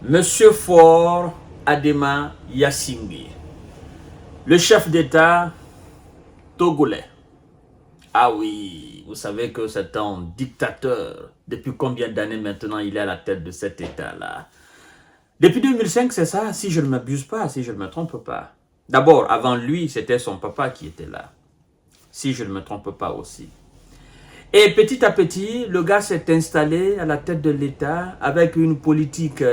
Monsieur Faure Adema Yassingbe, le chef d'État togolais. Ah oui, vous savez que c'est un dictateur. Depuis combien d'années maintenant il est à la tête de cet État-là? Depuis 2005, c'est ça, si je ne m'abuse pas, si je ne me trompe pas. D'abord, avant lui, c'était son papa qui était là. Si je ne me trompe pas aussi. Et petit à petit, le gars s'est installé à la tête de l'État avec une politique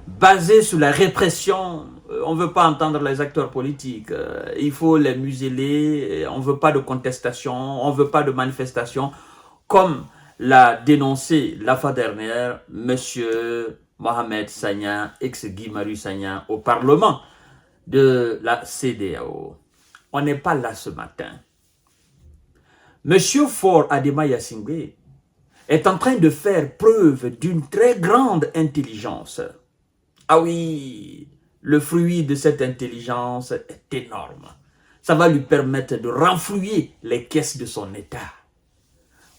basée sur la répression. On ne veut pas entendre les acteurs politiques. Il faut les museler. On ne veut pas de contestation. On ne veut pas de manifestation. Comme l'a dénoncé la fois dernière M. Mohamed Sagna, ex-Guy Marius Sagna, au Parlement de la CEDEAO. On n'est pas là ce matin. Monsieur Faure Adema Yassingbe est en train de faire preuve d'une très grande intelligence. Ah oui, le fruit de cette intelligence est énorme. Ça va lui permettre de renflouer les caisses de son État.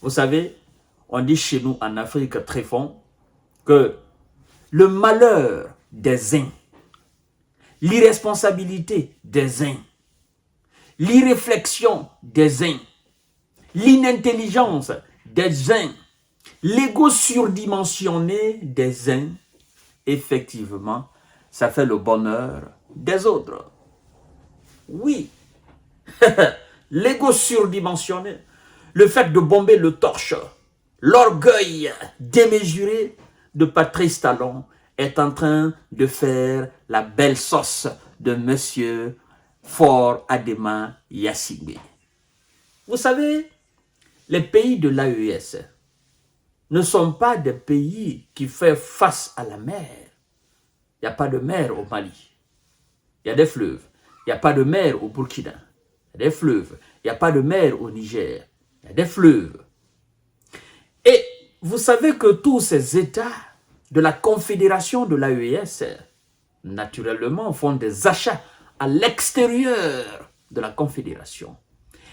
Vous savez, on dit chez nous en Afrique très fond que le malheur des uns, l'irresponsabilité des uns, l'irréflexion des uns, l'inintelligence des uns, l'ego surdimensionné des uns, effectivement, ça fait le bonheur des autres. Oui, l'ego surdimensionné, le fait de bomber le torche, l'orgueil démesuré de Patrice Talon est en train de faire la belle sauce de Monsieur Faure Adema Yassingbe. Vous savez, les pays de l'AES ne sont pas des pays qui font face à la mer. Il n'y a pas de mer au Mali. Il y a des fleuves. Il n'y a pas de mer au Burkina. Il y a des fleuves. Il n'y a pas de mer au Niger. Il y a des fleuves. Et vous savez que tous ces États de la confédération de l'AES, naturellement, font des achats à l'extérieur de la confédération.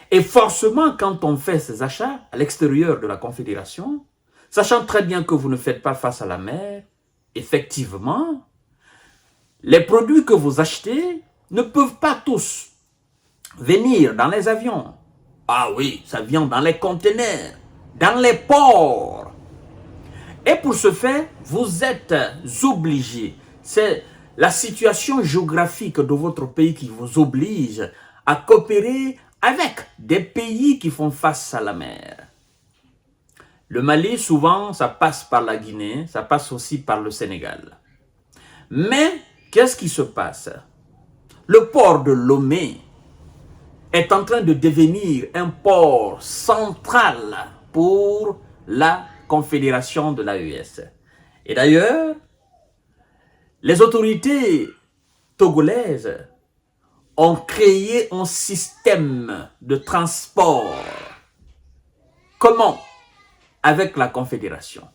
Et forcément, quand on fait ces achats à l'extérieur de la confédération, sachant très bien que vous ne faites pas face à la mer, effectivement, les produits que vous achetez ne peuvent pas tous venir dans les avions. Ah oui, ça vient dans les conteneurs, dans les ports. Et pour ce faire, vous êtes obligés. C'est la situation géographique de votre pays qui vous oblige à coopérer avec des pays qui font face à la mer. Le Mali, souvent, ça passe par la Guinée, ça passe aussi par le Sénégal. Mais, qu'est-ce qui se passe? Le port de Lomé est en train de devenir un port central pour la confédération de l'AES. Et d'ailleurs, les autorités togolaises ont créé un système de transport. Comment? Avec la Confédération,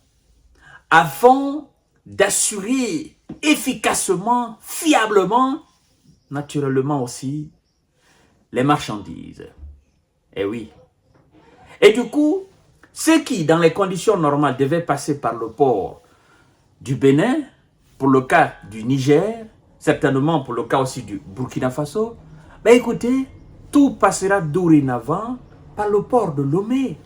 afin d'assurer efficacement, fiablement, naturellement aussi, les marchandises. Eh oui. Et du coup, ceux qui, dans les conditions normales, devaient passer par le port du Bénin, pour le cas du Niger, certainement pour le cas aussi du Burkina Faso, ben écoutez, tout passera dorénavant par le port de Lomé.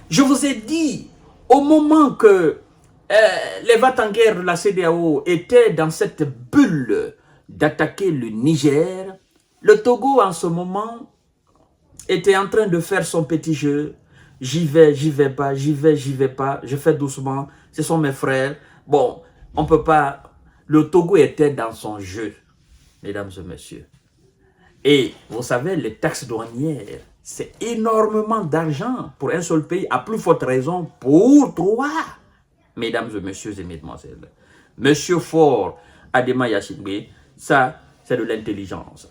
Je vous ai dit, au moment que les va-t-en-guerre de la CEDEAO étaient dans cette bulle d'attaquer le Niger, le Togo en ce moment était en train de faire son petit jeu. J'y vais pas, j'y vais pas, je fais doucement, ce sont mes frères. Bon, on peut pas... Le Togo était dans son jeu, mesdames et messieurs. Et vous savez, les taxes douanières, c'est énormément d'argent pour un seul pays, à plus forte raison pour trois. Mesdames et messieurs et mesdemoiselles, Monsieur Faure Adema Yassingbe, ça, c'est de l'intelligence.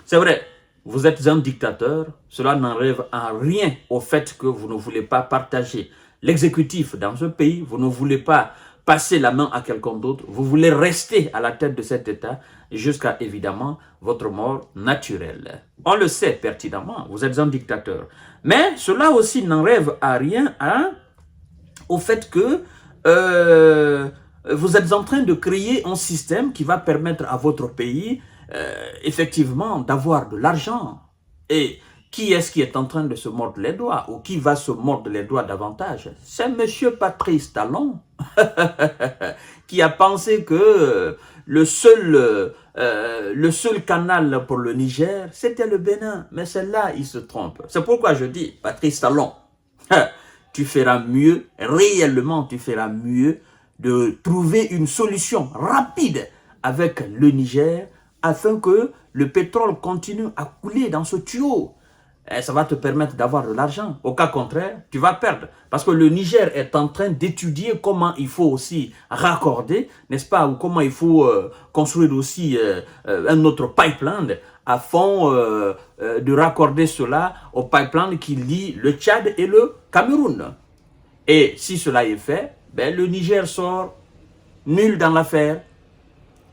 C'est vrai, vous êtes un dictateur, cela n'enlève en rien au fait que vous ne voulez pas partager l'exécutif dans ce pays, vous ne voulez pas passer la main à quelqu'un d'autre, vous voulez rester à la tête de cet État jusqu'à, évidemment, votre mort naturelle. On le sait pertinemment, vous êtes un dictateur. Mais cela aussi n'enlève à rien au fait que vous êtes en train de créer un système qui va permettre à votre pays, effectivement, d'avoir de l'argent. Et qui est-ce qui est en train de se mordre les doigts ou qui va se mordre les doigts davantage? C'est M. Patrice Talon qui a pensé que le seul canal pour le Niger, c'était le Bénin. Mais c'est là il se trompe. C'est pourquoi je dis, Patrice Talon, tu feras mieux, réellement tu feras mieux de trouver une solution rapide avec le Niger afin que le pétrole continue à couler dans ce tuyau. Et ça va te permettre d'avoir de l'argent. Au cas contraire, tu vas perdre. Parce que le Niger est en train d'étudier comment il faut aussi raccorder, n'est-ce pas, ou comment il faut construire aussi un autre pipeline afin de raccorder cela au pipeline qui lie le Tchad et le Cameroun. Et si cela est fait, ben, le Niger sort nul dans l'affaire.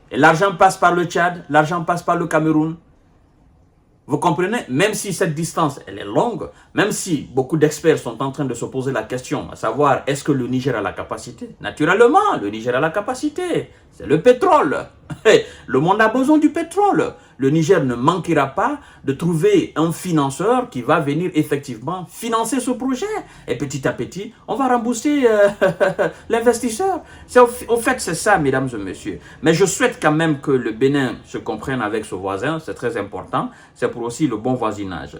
Et l'argent passe par le Tchad, l'argent passe par le Cameroun. Vous comprenez? Même si cette distance, elle est longue, même si beaucoup d'experts sont en train de se poser la question, à savoir, est-ce que le Niger a la capacité? Naturellement, le Niger a la capacité. C'est le pétrole. Le monde a besoin du pétrole. Le Niger ne manquera pas de trouver un financeur qui va venir effectivement financer ce projet. Et petit à petit, on va rembourser l'investisseur. Au fait, c'est ça, mesdames et messieurs. Mais je souhaite quand même que le Bénin se comprenne avec ce voisin. C'est très important. C'est pour aussi le bon voisinage.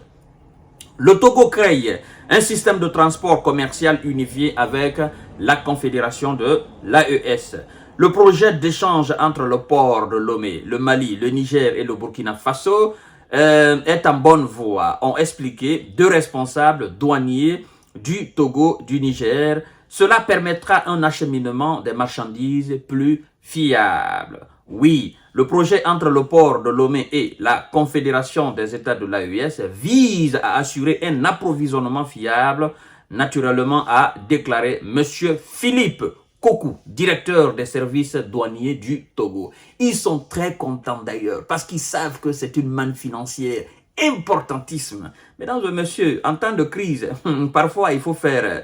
Le Togo crée un système de transport commercial unifié avec la Confédération de l'AES. Le projet d'échange entre le port de Lomé, le Mali, le Niger et le Burkina Faso est en bonne voie, ont expliqué deux responsables douaniers du Togo, du Niger. Cela permettra un acheminement des marchandises plus fiable. Oui, le projet entre le port de Lomé et la Confédération des États de l'AES vise à assurer un approvisionnement fiable, naturellement, a déclaré M. Philippe Kokou, directeur des services douaniers du Togo. Ils sont très contents d'ailleurs parce qu'ils savent que c'est une manne financière importantissime. Mesdames et messieurs, en temps de crise, parfois il faut faire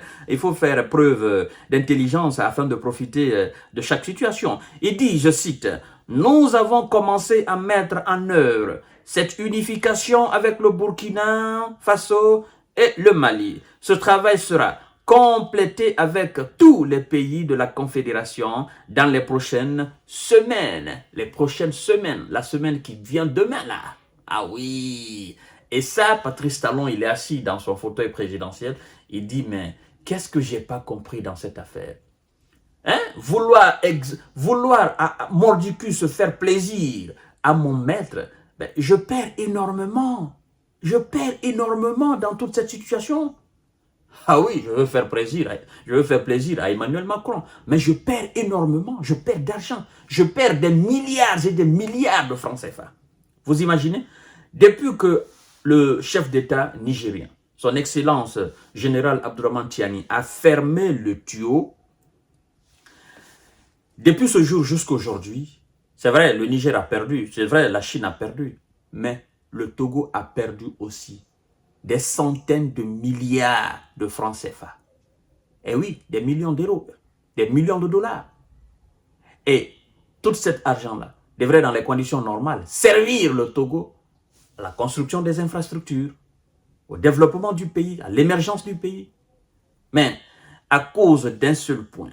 preuve d'intelligence afin de profiter de chaque situation. Il dit, je cite, « Nous avons commencé à mettre en œuvre cette unification avec le Burkina Faso et le Mali. Ce travail sera complété avec tous les pays de la Confédération dans les prochaines semaines. Les prochaines semaines, la semaine qui vient demain là. Ah oui. Et ça, Patrice Talon, il est assis dans son fauteuil présidentiel. Il dit, mais qu'est-ce que j'ai pas compris dans cette affaire? Hein? Vouloir à mordicus se faire plaisir à mon maître, ben, je perds énormément. Je perds énormément dans toute cette situation. Ah oui, je veux faire plaisir à Emmanuel Macron, mais je perds énormément, je perds d'argent, je perds des milliards et des milliards de francs CFA. Vous imaginez? Depuis que le chef d'État nigérien, son Excellence général Abdourahmane Tiani, a fermé le tuyau, depuis ce jour jusqu'à aujourd'hui, c'est vrai, le Niger a perdu, c'est vrai, la Chine a perdu, mais le Togo a perdu aussi des centaines de milliards de francs CFA. Et oui, des millions d'euros, des millions de dollars. Et tout cet argent-là devrait, dans les conditions normales, servir le Togo à la construction des infrastructures, au développement du pays, à l'émergence du pays. Mais à cause d'un seul point,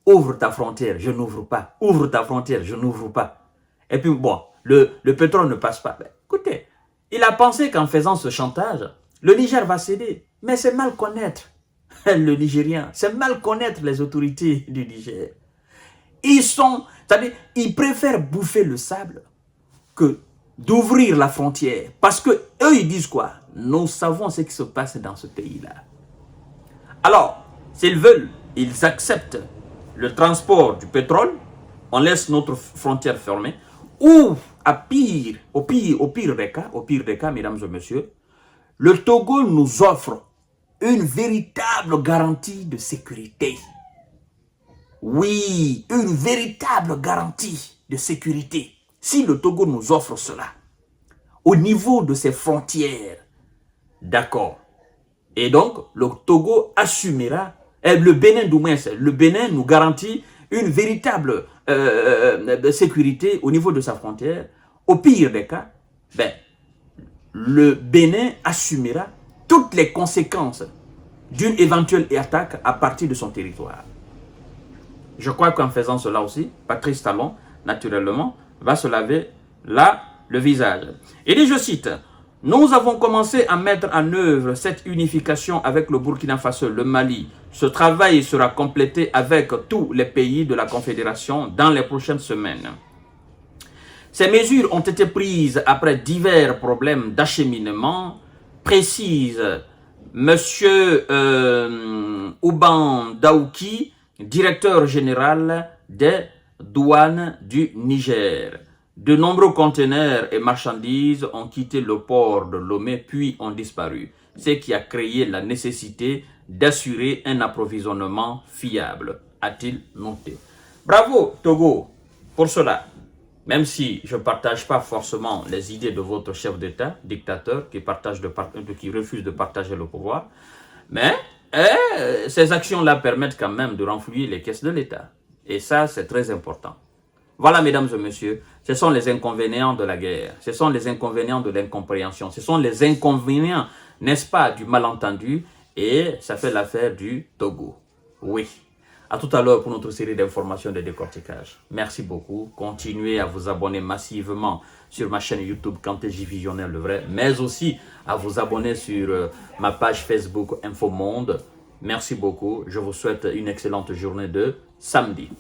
ouvre ta frontière, je n'ouvre pas. Ouvre ta frontière, je n'ouvre pas. Et puis bon, le pétrole ne passe pas. Ben, écoutez, il a pensé qu'en faisant ce chantage, le Niger va céder. Mais c'est mal connaître le Nigérien. C'est mal connaître les autorités du Niger. Ils préfèrent bouffer le sable que d'ouvrir la frontière. Parce que eux, ils disent quoi? Nous savons ce qui se passe dans ce pays-là. Alors, s'ils veulent, ils acceptent le transport du pétrole, on laisse notre frontière fermée, ou au pire des cas, mesdames et messieurs, le Togo nous offre une véritable garantie de sécurité. Oui, une véritable garantie de sécurité. Si le Togo nous offre cela, au niveau de ses frontières, d'accord. Et donc, le Togo assumera, et le Bénin du moins, le Bénin nous garantit une véritable sécurité au niveau de sa frontière, au pire des cas, ben, le Bénin assumera toutes les conséquences d'une éventuelle attaque à partir de son territoire. Je crois qu'en faisant cela aussi, Patrice Talon, naturellement, va se laver là le visage. Et dit, je cite, « Nous avons commencé à mettre en œuvre cette unification avec le Burkina Faso, le Mali. Ce travail sera complété avec tous les pays de la Confédération dans les prochaines semaines. Ces mesures ont été prises après divers problèmes d'acheminement, précise M. Ouban Daouki, directeur général des douanes du Niger. De nombreux conteneurs et marchandises ont quitté le port de Lomé puis ont disparu, ce qui a créé la nécessité d'assurer un approvisionnement fiable, a-t-il noté. Bravo Togo pour cela. Même si je ne partage pas forcément les idées de votre chef d'État, dictateur, qui refuse de partager le pouvoir, mais ces actions-là permettent quand même de renflouer les caisses de l'État. Et ça, c'est très important. Voilà, mesdames et messieurs, ce sont les inconvénients de la guerre, ce sont les inconvénients de l'incompréhension, ce sont les inconvénients, n'est-ce pas, du malentendu, et ça fait l'affaire du Togo. Oui. À tout à l'heure pour notre série d'informations de décortiquage. Merci beaucoup. Continuez à vous abonner massivement sur ma chaîne YouTube Kanté J Visionnaire le vrai, mais aussi à vous abonner sur ma page Facebook Infomonde. Merci beaucoup. Je vous souhaite une excellente journée de samedi.